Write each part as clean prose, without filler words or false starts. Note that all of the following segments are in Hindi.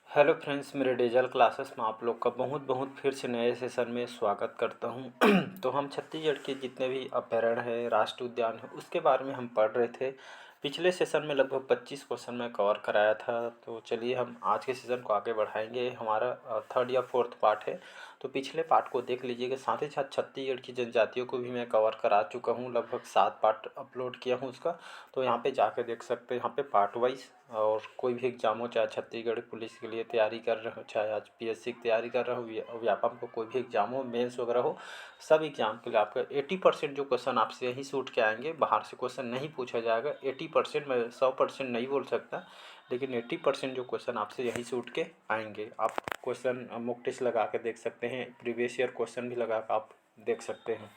हेलो फ्रेंड्स, मेरे डेजल क्लासेस में आप लोग का बहुत बहुत फिर से नए सेशन में स्वागत करता हूं। तो हम छत्तीसगढ़ के जितने भी अभ्यारण्य है, राष्ट्रीय उद्यान है, उसके बारे में हम पढ़ रहे थे। पिछले सेशन में लगभग 25 क्वेश्चन मैं कवर कराया था। तो चलिए हम आज के सेशन को आगे बढ़ाएंगे। हमारा थर्ड या फोर्थ पार्ट है, तो पिछले पार्ट को देख लीजिएगा। साथ ही साथ छत्तीसगढ़ की जनजातियों को भी मैं कवर करा चुका हूँ, लगभग 7 पार्ट अपलोड किया हूँ उसका। तो यहाँ पे जाके देख सकते हैं, यहाँ पे पार्ट वाइज। और कोई भी एग्जाम हो, चाहे छत्तीसगढ़ पुलिस के लिए तैयारी कर रहे हो, चाहे आज पीएससी की तैयारी कर रहे हो, व्यापम को कोई भी एग्जाम हो, मेंस वगैरह हो, सब एग्जाम के लिए आपका 80% जो क्वेश्चन आपसे यहीं से उठ के आएंगे। बाहर से क्वेश्चन नहीं पूछा जाएगा। 80%, मैं 100% नहीं बोल सकता, लेकिन 80% जो क्वेश्चन आपसे यहीं से उठ के आएंगे। आप क्वेश्चन मॉक टेस्ट लगा के देख सकते हैं, प्रीवियस ईयर क्वेश्चन भी लगा कर आप देख सकते हैं।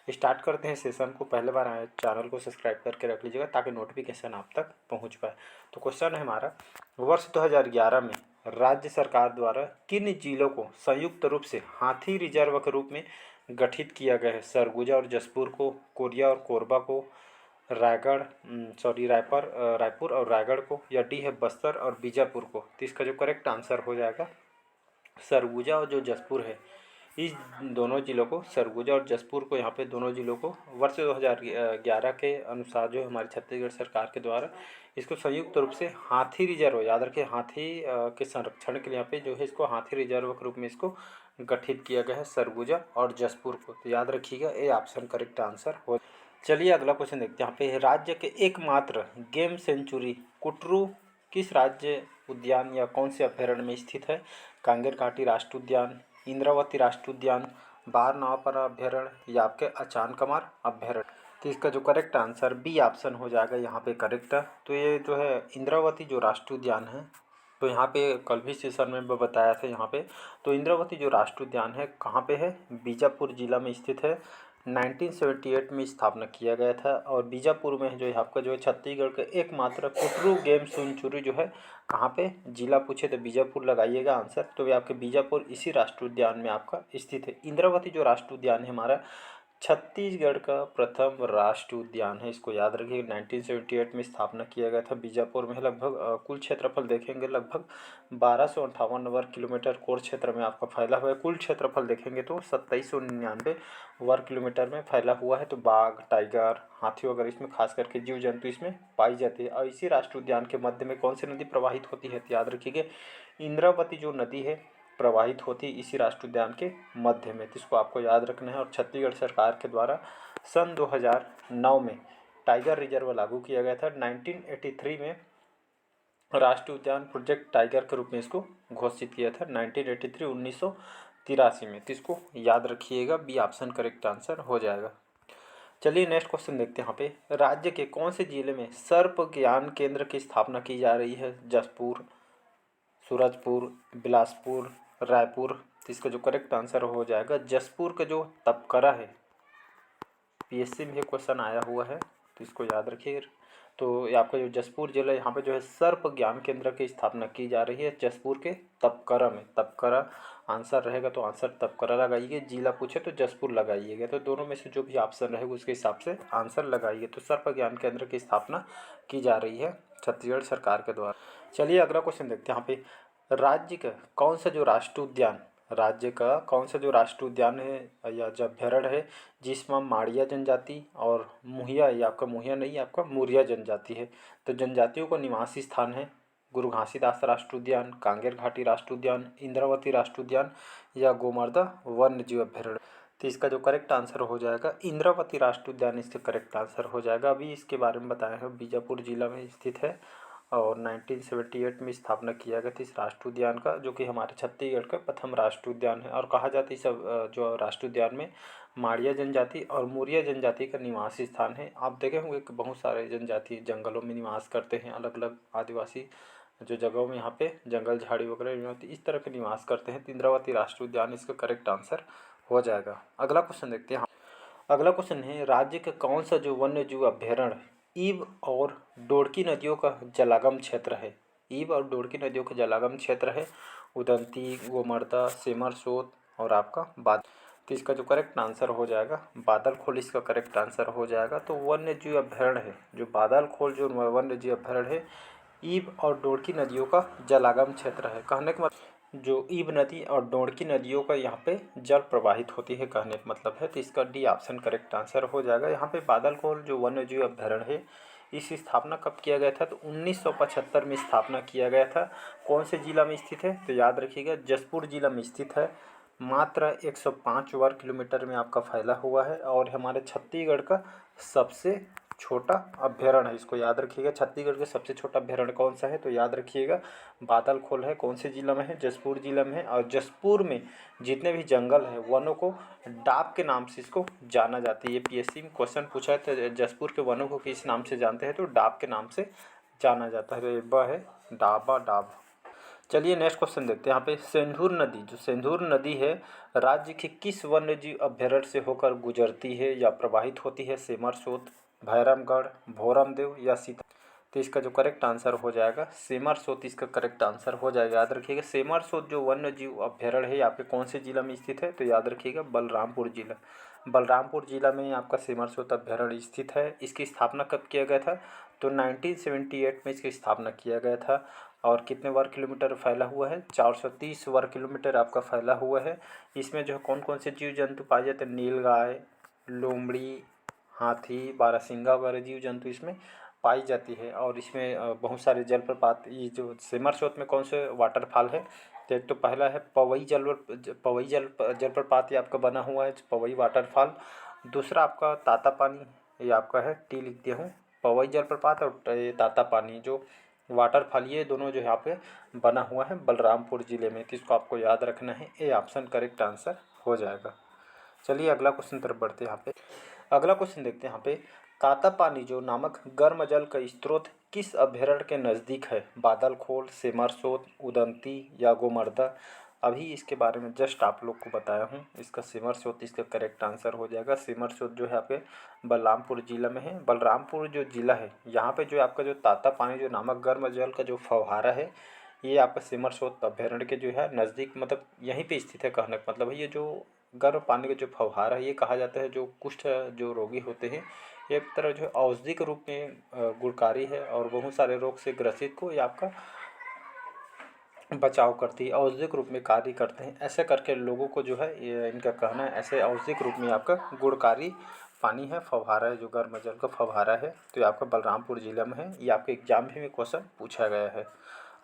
स्टार्ट करते हैं सेशन को। पहले बार आए चैनल को सब्सक्राइब करके रख लीजिएगा ताकि नोटिफिकेशन आप तक पहुंच पाए। तो क्वेश्चन है हमारा, वर्ष 2011 में राज्य सरकार द्वारा किन जिलों को संयुक्त रूप से हाथी रिजर्व के रूप में गठित किया गया है? सरगुजा और जसपुर को, कोरिया और कोरबा को, रायपुर और रायगढ़ को, या डी है बस्तर और बीजापुर को। तो इसका जो करेक्ट आंसर हो जाएगा सरगुजा और जो जसपुर है, इस दोनों जिलों को, सरगुजा और जसपुर को, यहाँ पे दोनों जिलों को वर्ष 2011 के अनुसार जो हमारी छत्तीसगढ़ सरकार के द्वारा इसको संयुक्त रूप से हाथी रिजर्व, याद रखिए, हाथी के संरक्षण के लिए यहाँ पे जो है इसको हाथी रिजर्व के रूप में इसको गठित किया गया है, सरगुजा और जसपुर को। तो याद रखिएगा, ये ऑप्शन करेक्ट आंसर हो। चलिए अगला क्वेश्चन देखते हैं। यहाँ पे राज्य के एकमात्र गेम सेंचुरी कुटरू किस राज्य उद्यान या कौन से अभ्यारण्य में स्थित है? कांगेर घाटी राष्ट्रीय उद्यान, इंद्रावती राष्ट्रीय उद्यान, बारनावापरा अभ्यारण्य, या आपके अचानकमार अभ्यारण्य। तो इसका जो करेक्ट आंसर बी ऑप्शन हो जाएगा यहाँ पे करेक्ट है। तो ये जो है इंद्रावती जो राष्ट्रीय उद्यान है, तो यहाँ पे कल भी सेशन में बताया था यहाँ पे। तो इंद्रावती जो राष्ट्रीय उद्यान है कहाँ पे है? बीजापुर जिला में स्थित है। 1978 में स्थापना किया गया था। और बीजापुर में जो है आपका जो है छत्तीसगढ़ का एकमात्र कुटरू गेम सेंचुरी जो है कहाँ पे? जिला पूछे तो बीजापुर लगाइएगा आंसर। तो ये आपके बीजापुर इसी राष्ट्रीय उद्यान में आपका स्थित है। इंद्रावती जो राष्ट्रीय उद्यान है हमारा छत्तीसगढ़ का प्रथम राष्ट्रीय उद्यान है। इसको याद रखिए, 1978 में स्थापना किया गया था। बीजापुर में लगभग कुल क्षेत्रफल देखेंगे लगभग 1258 वर्ग किलोमीटर कोर क्षेत्र में आपका फैला हुआ है। कुल क्षेत्रफल देखेंगे तो 2799 वर्ग किलोमीटर में फैला हुआ है। तो बाघ, टाइगर, हाथी वगैरह इसमें खास करके जीव जंतु इसमें पाई जाती है। और इसी राष्ट्रीय उद्यान के मध्य में कौन सी नदी प्रवाहित होती है? तो याद रखिएगा, इंद्रावती जो नदी है प्रवाहित होती इसी राष्ट्रीय उद्यान के मध्य में। तो इसको आपको याद रखना है। और छत्तीसगढ़ सरकार के द्वारा सन 2009 में टाइगर रिजर्व लागू किया गया था। 1983 में राष्ट्रीय उद्यान प्रोजेक्ट टाइगर के रूप में इसको घोषित किया था। 1983 में। तो इसको याद रखिएगा, बी ऑप्शन करेक्ट आंसर हो जाएगा। चलिए नेक्स्ट क्वेश्चन देखते हैं। यहाँ पे राज्य के कौन से जिले में सर्प ज्ञान केंद्र की स्थापना की जा रही है? जसपुर, सूरजपुर, बिलासपुर, रायपुर। तो इसका जो करेक्ट आंसर हो जाएगा जसपुर का जो तपकरा है, पीएससी में क्वेश्चन आया हुआ है, तो इसको याद रखिए। तो ये आपका जो जसपुर जिला, यहाँ पे जो है सर्प ज्ञान केंद्र की स्थापना की जा रही है जसपुर के तपकरा में। तपकरा आंसर रहेगा तो आंसर तपकरा लगाइए। जिला पूछे तो जसपुर लगाइएगा। तो दोनों में से जो भी ऑप्शन रहेगा उसके हिसाब से आंसर लगाइए। तो सर्प ज्ञान केंद्र की स्थापना की जा रही है छत्तीसगढ़ सरकार के द्वारा। चलिए अगला क्वेश्चन देखते हैं। यहाँ पे राज्य का कौन सा जो राष्ट्रीय उद्यान, राज्य का कौन सा जो राष्ट्रीय उद्यान है या जो अभ्यारण्य है जिसमें माड़िया जनजाति और मुहिया, या आपका मुहिया नहीं, आपका मुरिया जनजाति है। तो जनजातियों का निवासी स्थान है गुरु घासीदास राष्ट्रीय उद्यान, कांगेर घाटी राष्ट्रीय उद्यान, इंद्रावती राष्ट्रीय उद्यान, या गोमर्दा वन्य जीव अभ्यारण्य। तो इसका जो करेक्ट आंसर हो जाएगा इंद्रावती राष्ट्रीय उद्यान इसका करेक्ट आंसर हो जाएगा। अभी इसके बारे में बताया है, बीजापुर जिला में स्थित है। और 1978 में स्थापना किया गया था इस राष्ट्रीय उद्यान का, जो कि हमारे छत्तीसगढ़ का प्रथम राष्ट्रीय उद्यान है। और कहा जाता है इस जो राष्ट्रीय उद्यान में माड़िया जनजाति और मुरिया जनजाति का निवासी स्थान है। आप देखे होंगे कि बहुत सारे जनजाति जंगलों में निवास करते हैं, अलग अलग आदिवासी जो जगहों में यहाँ पे जंगल झाड़ी वगैरह इस तरह के निवास करते हैं। तो इंद्रावती राष्ट्रीय उद्यान इसका करेक्ट आंसर हो जाएगा। अगला क्वेश्चन देखते हैं। अगला क्वेश्चन है, राज्य का कौन सा जो वन्य जीव अभ्यारण्य ईब और डोड़की नदियों का जलागम क्षेत्र है? ईब और डोड़की नदियों का जलागम क्षेत्र है उदंती, गोमर्दा, सेमरसोत और आपका बाद। तो इसका जो करेक्ट आंसर हो जाएगा बादलखोल इसका करेक्ट आंसर हो जाएगा। तो वन्य जीव अभ्यारण्य है जो बादलखोल जो वन्य जीव अभ्यारण्य है, ईब और डोड़की नदियों का जलागम क्षेत्र है। कहने का मतलब जो ईब नदी और डोड़की नदियों का यहाँ पे जल प्रवाहित होती है, कहने का मतलब है। तो इसका डी ऑप्शन करेक्ट आंसर हो जाएगा। यहाँ पे बादलखोल जो वन्य जीव अभ्यारण्य है, इस स्थापना कब किया गया था? तो 1975 में स्थापना किया गया था। कौन से जिला में स्थित है? तो याद रखिएगा जसपुर जिला में स्थित है। मात्र 105 वर्ग किलोमीटर में आपका फैला हुआ है और हमारे छत्तीसगढ़ का सबसे छोटा अभ्यारण्य है। इसको याद रखिएगा। छत्तीसगढ़ का सबसे छोटा अभ्यारण्य कौन सा है? तो याद रखिएगा बादलखोल है। कौन से जिला में है? जसपुर जिला में है। और जसपुर में जितने भी जंगल है, वनों को डाब के नाम से इसको जाना जाता है। ये पीएससी में क्वेश्चन पूछा है तो जसपुर के वनों को किस नाम से जानते हैं? तो डाब के नाम से जाना जाता है। तो ये ब है डाबा डाब। चलिए नेक्स्ट क्वेश्चन देखते हैं। यहाँ पे सिंधुर नदी, जो सिंधुर नदी है, राज्य के किस वन्य जीव अभ्यारण्य से होकर गुजरती है या प्रवाहित होती है? सेमरसोत, भैरमगढ़, भोरमदेव या सीता? तो इसका जो करेक्ट आंसर हो जाएगा सेमरसोत, इसका करेक्ट आंसर हो जाएगा। याद रखिएगा सेमरसोत जो वन्य जीव अभ्यारण्य है आपके कौन से जिला में स्थित है? तो याद रखिएगा बलरामपुर जिला। बलरामपुर जिला में आपका सेमरसोत अभ्यारण्य स्थित है। इसकी स्थापना कब किया गया था? तो 1978 में इसकी स्थापना किया गया था। और कितने वर्ग किलोमीटर फैला हुआ है? 430 वर्ग किलोमीटर आपका फैला हुआ है। इसमें जो है कौन कौन से जीव जंतु पाए जाते हैं? नीलगाय, लोमड़ी, हाथी, बारहसिंगा वगैरह जीव जंतु इसमें पाई जाती है। और इसमें बहुत सारे जलप्रपात, ये जो सेमरसोत में कौन से वाटरफॉल है? तो एक तो पहला है पवई जलप्रपात, ये आपका बना हुआ है पवई वाटरफॉल। दूसरा आपका ताता पानी, ये आपका है टी लिख दिया हूँ, पवई जलप्रपात और ये ताता पानी जो वाटरफॉल, ये दोनों जो यहाँ पे बना हुआ है बलरामपुर ज़िले में। तो इसको आपको याद रखना है। ए ऑप्शन करेक्ट आंसर हो जाएगा। चलिए अगला क्वेश्चन तरफ बढ़ते हैं। यहाँ पे अगला क्वेश्चन देखते हैं। यहाँ पे तातापानी जो नामक गर्म जल का स्रोत किस अभ्यारण्य के नज़दीक है? बादलखोल, सेमरसोत, उदंती या गोमर्दा? अभी इसके बारे में जस्ट आप लोग को बताया हूँ। इसका सेमरसोत इसका करेक्ट आंसर हो जाएगा। सेमरसोत जो है आपके बलरामपुर जिला में है। बलरामपुर जो जिला है, यहाँ पे जो आपका जो तातापानी जो नामक गर्म जल का जो फव्वारा है, ये आपका सेमरसोत अभ्यारण्य के जो है नज़दीक, मतलब यहीं पे स्थित है। कहने का मतलब है ये जो गर्म पानी का जो फव्वारा है, ये कहा जाता है जो कुष्ठ जो रोगी होते हैं, एक तरह जो है औषधि के रूप में गुणकारी है और बहुत सारे रोग से ग्रसित को ये आपका बचाव करती है, औषधि के रूप में कार्य करते हैं। ऐसे करके लोगों को जो है ये इनका कहना है, ऐसे औषधि के रूप में आपका गुणकारी पानी है, फव्वारा है, जो गर्म जल का फव्वारा है। तो ये आपका बलरामपुर जिला में है। ये आपके एग्जाम में क्वेश्चन पूछा गया है।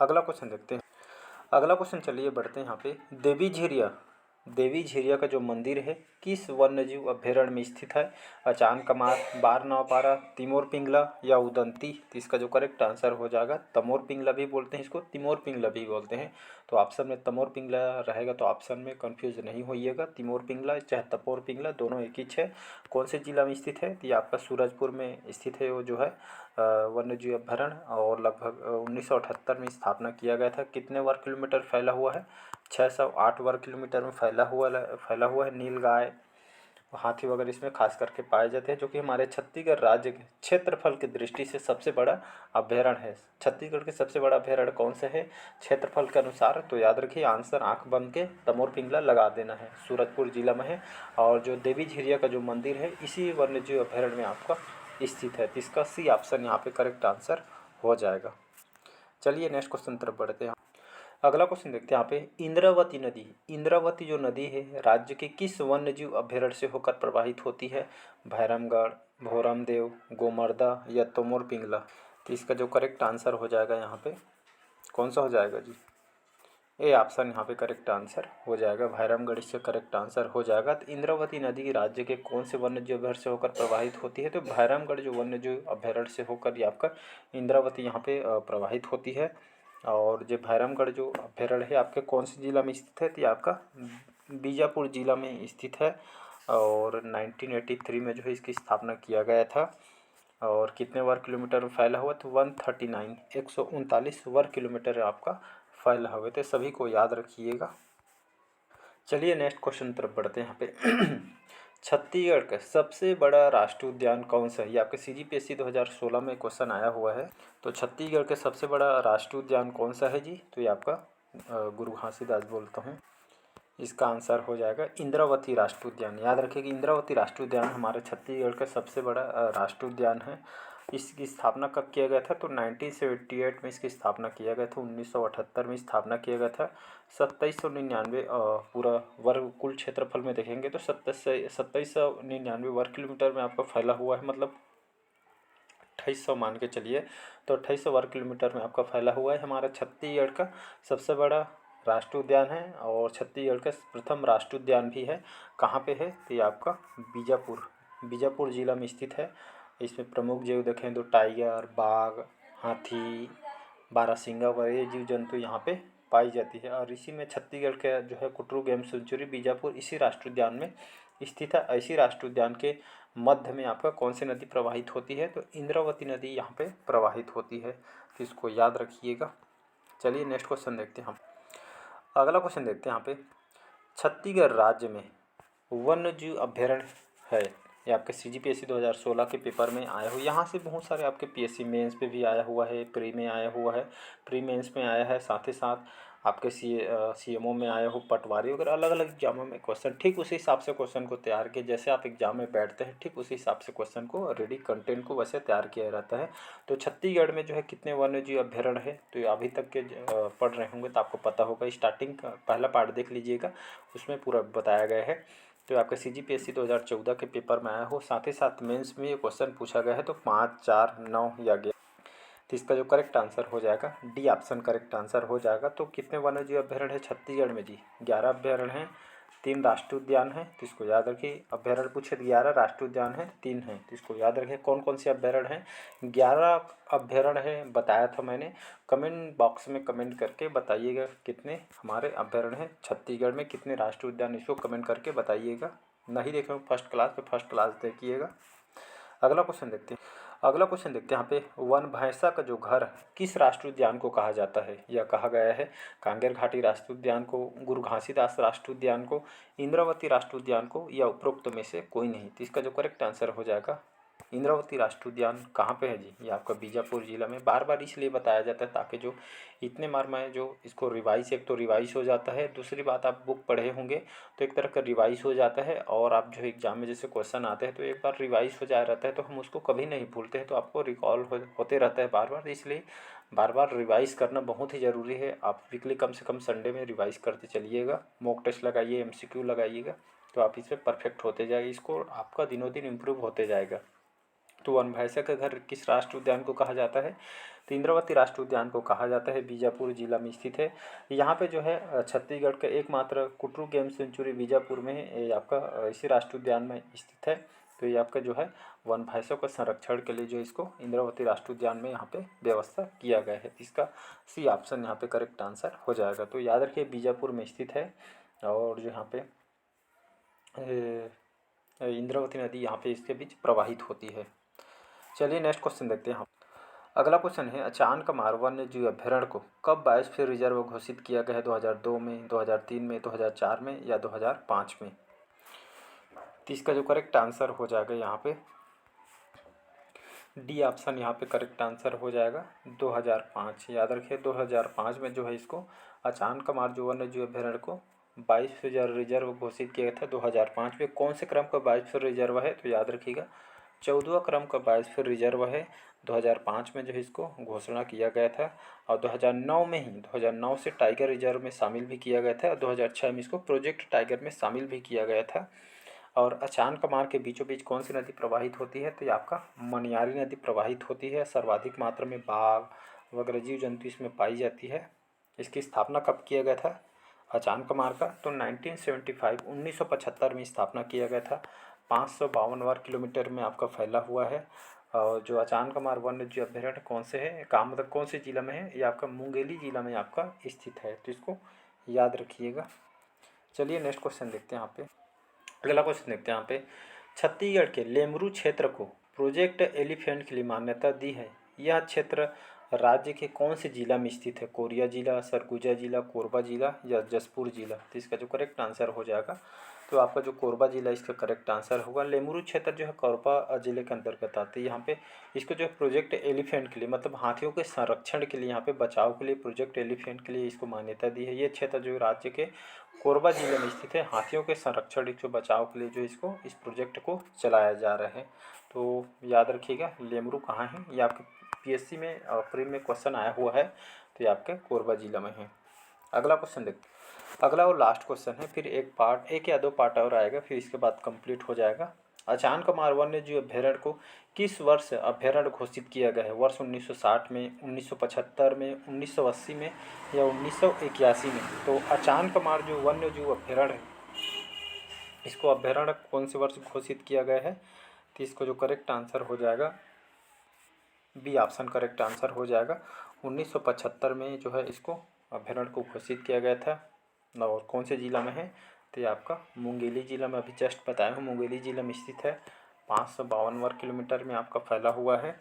अगला क्वेश्चन देखते हैं। अगला क्वेश्चन चलिए बढ़ते हैं। यहाँ पे देवी झीरिया का जो मंदिर है किस वन्यजीव अभ्यारण्य में स्थित है? अचानकमार, बारनौपारा, तिमोर पिंगला या उदंती? तो इसका जो करेक्ट आंसर हो जाएगा तमोर पिंगला भी बोलते हैं इसको, तिमोर पिंगला भी बोलते हैं। तो ऑप्शन में तमोर पिंगला रहेगा, तो ऑप्शन में कंफ्यूज नहीं होइएगा। तिमोर पिंगला चाहे तपोर पिंगला दोनों एक ही है। कौन से जिला में स्थित है? तो ये आपका सूरजपुर में स्थित है। वो जो है वन्यजीव अभ्यारण्य, और लगभग 1978 में स्थापना किया गया था। कितने वर्ग किलोमीटर फैला हुआ है? 608 वर्ग किलोमीटर में फैला हुआ है। नीलगाय, हाथी वगैरह इसमें खास करके पाए जाते हैं, जो कि हमारे छत्तीसगढ़ राज्य के क्षेत्रफल की दृष्टि से सबसे बड़ा अभ्यारण्य है। छत्तीसगढ़ के सबसे बड़ा अभ्यारण्य कौन सा है क्षेत्रफल के अनुसार? तो याद रखिए आंसर आंख बन के तमोर पिंगला लगा देना है। सूरजपुर जिला में है। और जो देवी झीरिया का जो मंदिर है इसी वन्यजीव अभ्यारण्य में आपका स्थित है। तो इसका सी ऑप्शन यहाँ पे करेक्ट आंसर हो जाएगा। चलिए नेक्स्ट क्वेश्चन तरफ बढ़ते हैं। अगला क्वेश्चन देखते हैं। यहाँ पे इंद्रावती जो नदी है राज्य के किस वन्यजीव अभ्यारण्य से होकर प्रवाहित होती है? भैरमगढ़, भोरमदेव, गोमर्दा या तमोर पिंगला? तो इसका जो करेक्ट आंसर हो जाएगा यहाँ पे कौन सा हो जाएगा जी? ए ऑप्शन यहाँ पे करेक्ट आंसर हो जाएगा। भैरमगढ़ इससे करेक्ट आंसर हो जाएगा। तो इंद्रावती नदी राज्य के कौन से वन्यजीव अभ्यारण्य से होकर प्रवाहित होती है? तो भैरमगढ़ जो वन्यजीव अभ्यारण्य से होकर ये आपका इंद्रावती यहाँ पे प्रवाहित होती है। और जो भैरमगढ़ जो अभ्यारण्य है आपके कौन से जिला में स्थित है? तो ये आपका बीजापुर जिला में स्थित है। और 1983 में जो है इसकी स्थापना किया गया था। और कितने वर्ग किलोमीटर में फैला हुआ? तो 139 वर्ग किलोमीटर आपका फैला हुआ। तो सभी को याद रखिएगा। चलिए नेक्स्ट क्वेश्चन तरफ बढ़ते हैं। यहाँ पे छत्तीसगढ़ का सबसे बड़ा राष्ट्रीय उद्यान कौन सा है? ये आपके CGPSC 2016 में क्वेश्चन आया हुआ है। तो छत्तीसगढ़ के सबसे बड़ा राष्ट्रीय उद्यान कौन सा है जी? तो ये आपका गुरु घासीदास बोलता हूँ। इसका आंसर हो जाएगा इंद्रावती राष्ट्रीय उद्यान। याद रखिए कि इंद्रावती राष्ट्रीय उद्यान हमारे छत्तीसगढ़ का सबसे बड़ा राष्ट्रीय उद्यान है। इसकी स्थापना कब किया गया था? तो 1978 में इसकी स्थापना किया गया था। 1978 में स्थापना किया गया था। 2799 पूरा वर्ग कुल क्षेत्रफल में देखेंगे तो 2799 वर्ग किलोमीटर में आपका फैला हुआ है, मतलब 2800 मान के चलिए, तो 2800 वर्ग किलोमीटर में आपका फैला हुआ है। हमारा छत्तीसगढ़ का सबसे बड़ा राष्ट्रीय उद्यान है और छत्तीसगढ़ का प्रथम राष्ट्रीय उद्यान भी है। कहाँ पे है? तो ये आपका बीजापुर जिला में स्थित है। इसमें प्रमुख जीव देखें तो टाइगर, बाघ, हाथी, बारहसिंगा वगैरह जीव जंतु यहाँ पे पाई जाती है। और इसी में छत्तीसगढ़ का जो है कुटरू गेम सेंचुरी बीजापुर इसी राष्ट्रीय उद्यान में स्थित है। इसी राष्ट्रीय उद्यान के मध्य में आपका कौन सी नदी प्रवाहित होती है? तो इंद्रावती नदी यहाँ पे प्रवाहित होती है, तो इसको याद रखिएगा। चलिए नेक्स्ट क्वेश्चन देखते हैं हम। अगला क्वेश्चन देखते हैं यहाँ पे, छत्तीसगढ़ राज्य में वन्य जीव अभ्यारण्य है। ये आपके CGPSC 2016 के पेपर में आया हुआ, यहाँ से बहुत सारे आपके PSC मेंस पे भी आया हुआ है, प्री में आया हुआ है, प्री मेंस में आया है, साथ ही साथ आपके CMO में आया हो, पटवारी वगैरह अलग अलग एग्जामों में क्वेश्चन ठीक उसी हिसाब से क्वेश्चन को तैयार किया, जैसे आप एग्जाम में बैठते हैं ठीक उसी हिसाब से क्वेश्चन को रेडी कंटेंट को वैसे तैयार किया रहता है। तो छत्तीसगढ़ में जो है कितने वन्य जीव अभ्यारण्य है? तो ये अभी तक के पढ़ रहे होंगे तो आपको पता होगा। स्टार्टिंग का पहला पार्ट देख लीजिएगा, उसमें पूरा बताया गया है। तो आपका CGPSC 2014 के पेपर में आया हो, साथ ही साथ मेंस में ये क्वेश्चन पूछा गया है। तो 5, 4, 9 या 11, तो इसका जो करेक्ट आंसर हो जाएगा डी ऑप्शन करेक्ट आंसर हो जाएगा। तो कितने वन्य जीव अभ्यारण्य है छत्तीसगढ़ में जी? 11 अभ्यारण्य हैं, 3 राष्ट्रीय उद्यान हैं, तो इसको याद रखिए। अभ्यारण्य पूछे तो 11, राष्ट्रीय उद्यान है 3 हैं, तो इसको याद रखिए। कौन कौन से अभ्यारण्य हैं? 11 अभ्यारण्य है, बताया था मैंने। कमेंट बॉक्स में कमेंट करके बताइएगा कितने हमारे अभ्यारण्य हैं छत्तीसगढ़ में, कितने राष्ट्रीय उद्यान, इसको कमेंट करके बताइएगा। नहीं देखे फर्स्ट क्लास पे फर्स्ट क्लास देखिएगा। अगला क्वेश्चन देखते हैं। अगला क्वेश्चन देखते हैं यहाँ पे, वन भैंसा का जो घर किस राष्ट्रीय उद्यान को कहा जाता है? यह कहा गया है कांगेर घाटी राष्ट्रीय उद्यान को, गुरु घासीदास राष्ट्रीय उद्यान को, इंद्रावती राष्ट्रीय उद्यान को, या उपरोक्त में से कोई नहीं। तो इसका जो करेक्ट आंसर हो जाएगा इंद्रावती राष्ट्रीय उद्यान। कहाँ पे है जी? ये आपका बीजापुर जिला में। बार बार इसलिए बताया जाता है ताकि जो इतने बार मैं जो इसको रिवाइज, एक तो रिवाइज हो जाता है, दूसरी बात आप बुक पढ़े होंगे तो एक तरह का रिवाइज हो जाता है, और आप जो एग्जाम में जैसे क्वेश्चन आते हैं तो एक बार रिवाइज हो जाया रहता है तो हम उसको कभी नहीं भूलते हैं, तो आपको रिकॉल होते रहता है बार बार, इसलिए बार बार रिवाइज करना बहुत ही ज़रूरी है। आप वीकली कम से कम संडे में रिवाइज करते चलिएगा, मॉक टेस्ट लगाइए, MCQ लगाइएगा, तो आप इसमें परफेक्ट होते जाएगा, इसको आपका दिनों दिन इम्प्रूव होते जाएगा। तो वन भैंसा का घर किस राष्ट्रीय उद्यान को कहा जाता है? तो इंद्रावती राष्ट्रीय उद्यान को कहा जाता है, बीजापुर जिला में स्थित है। यहाँ पे जो है छत्तीसगढ़ का एकमात्र कुटरू गेम सेंचुरी बीजापुर में है, ये आपका इसी राष्ट्रीय उद्यान में स्थित है। तो ये आपका जो है वन भैंसों का संरक्षण के लिए जो इसको इंद्रावती राष्ट्रीय उद्यान में यहाँ पे व्यवस्था किया गया है। इसका सी ऑप्शन यहाँ पे करेक्ट आंसर हो जाएगा। तो याद रखिए बीजापुर में स्थित है, और जो यहाँ पे इंद्रावती नदी यहाँ पे इसके बीच प्रवाहित होती है। चलिए नेक्स्ट क्वेश्चन देखते हैं हम। अगला क्वेश्चन है, अचानकमार वन्य जीव अभ्यारण्य को कब बायोस्फीयर रिजर्व घोषित किया गया है? 2002 में, 2003 में, 2004 में, या 2005 में? तो इसका जो करेक्ट आंसर हो जाएगा यहाँ पे डी ऑप्शन यहाँ पे करेक्ट आंसर हो जाएगा 2005। याद रखिए 2005 में जो है इसको अचानकमार जो वन्य जीव अभ्यारण्य को बायोस्फीयर रिजर्व घोषित किया गया था 2005 में। कौन से क्रम का बायोस्फीयर रिजर्व है? तो याद रखिएगा 14वां क्रम का बायोस्फीयर रिजर्व है। 2005 में जो है इसको घोषणा किया गया था, और 2009 में ही 2009 से टाइगर रिजर्व में शामिल भी किया गया था, और 2006 में इसको प्रोजेक्ट टाइगर में शामिल भी किया गया था। और अचानकमार के बीचों बीच कौन सी नदी प्रवाहित होती है? तो ये आपका मनियारी नदी प्रवाहित होती है। सर्वाधिक मात्रा में बाघ वगैरह जीव जंतु इसमें पाई जाती है। इसकी स्थापना कब किया गया था अचानकमार का? तो 1975 में स्थापना किया गया था। 552 वर्ग किलोमीटर में आपका फैला हुआ है। और जो अचानकमार वन्य जीव अभ्यारण्य कौन से है, काम मतलब कौन से जिला में है? ये आपका मुंगेली जिला में आपका स्थित है, तो इसको याद रखिएगा। चलिए नेक्स्ट क्वेश्चन देखते हैं यहाँ पे। अगला क्वेश्चन देखते हैं यहाँ पे, छत्तीसगढ़ के लेमरू क्षेत्र को प्रोजेक्ट एलिफेंट के लिए मान्यता दी है। यह क्षेत्र राज्य के कौन से जिला में स्थित है? कोरिया जिला, सरगुजा जिला, कोरबा जिला, या जशपुर जिला? तो इसका जो करेक्ट आंसर हो जाएगा तो आपका जो कोरबा जिला इसका करेक्ट आंसर होगा। लेमुरु क्षेत्र जो है कोरबा जिले के अंतर्गत आते हैं। यहाँ पे इसको जो है प्रोजेक्ट एलिफेंट के लिए, मतलब हाथियों के संरक्षण के लिए, यहाँ पे बचाव के लिए प्रोजेक्ट एलिफेंट के लिए इसको मान्यता दी है। ये क्षेत्र जो राज्य के कोरबा जिले में स्थित है। हाथियों के संरक्षण जो बचाव के लिए जो इसको इस प्रोजेक्ट को चलाया जा रहा है। तो याद रखिएगा लेमुरु कहाँ है, ये आपके PSC में प्री में क्वेश्चन आया हुआ है, तो ये आपके कोरबा जिला में है। अगला क्वेश्चन देखते हैं। अगला और लास्ट क्वेश्चन है, फिर एक या दो पार्ट और आएगा, फिर इसके बाद कंप्लीट हो जाएगा। अचानकमार वन्य जीव अभ्यारण्य को किस वर्ष अभ्यारण्य घोषित किया गया है? वर्ष 1960 में, 1975 में, 1980 में या 1981 में? तो अचानकमार जो वन्य जीव अभ्यारण्य है, इसको अभ्यारण्य कौन से वर्ष घोषित किया गया है? तो इसको जो करेक्ट आंसर हो जाएगा बी ऑप्शन करेक्ट आंसर हो जाएगा। 1975 में जो है इसको अभ्यारण्य को घोषित किया गया था। और कौन से ज़िला में है? तो ये आपका मुंगेली ज़िला में, अभी जस्ट बताया हूँ, मुंगेली ज़िला में स्थित है। 552 वर्ग किलोमीटर में आपका फैला हुआ है।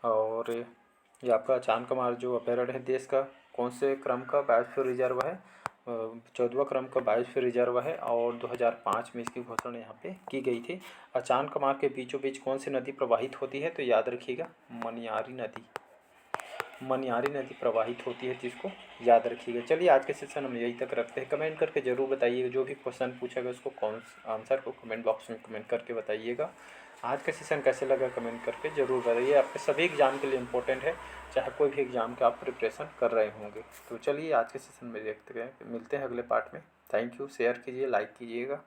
और ये आपका अचानकमार जो अभ्यारण्य है देश का कौन से क्रम का बायोस्फीयर रिजर्व है? 14वां क्रम का बायोस्फीयर रिजर्व है। और 2005 में इसकी घोषणा यहाँ पे की गई थी। अचानकमार के बीचों बीच कौन सी नदी प्रवाहित होती है? तो याद रखिएगा मनियारी नदी, मनियारी नदी प्रवाहित होती है, जिसको याद रखिएगा। चलिए आज के सेशन हम यही तक रखते हैं। कमेंट करके ज़रूर बताइएगा, जो भी क्वेश्चन पूछा गया उसको कौन आंसर को कमेंट बॉक्स में कमेंट करके बताइएगा। आज का सेशन कैसे लगा कमेंट करके ज़रूर बताइए। आपके सभी एग्जाम के लिए इम्पोर्टेंट है, चाहे कोई भी एग्जाम का आप प्रिपरेशन कर रहे होंगे। तो चलिए आज के सेशन में देखते हैं, मिलते हैं अगले पार्ट में। थैंक यू, शेयर कीजिए, लाइक कीजिएगा।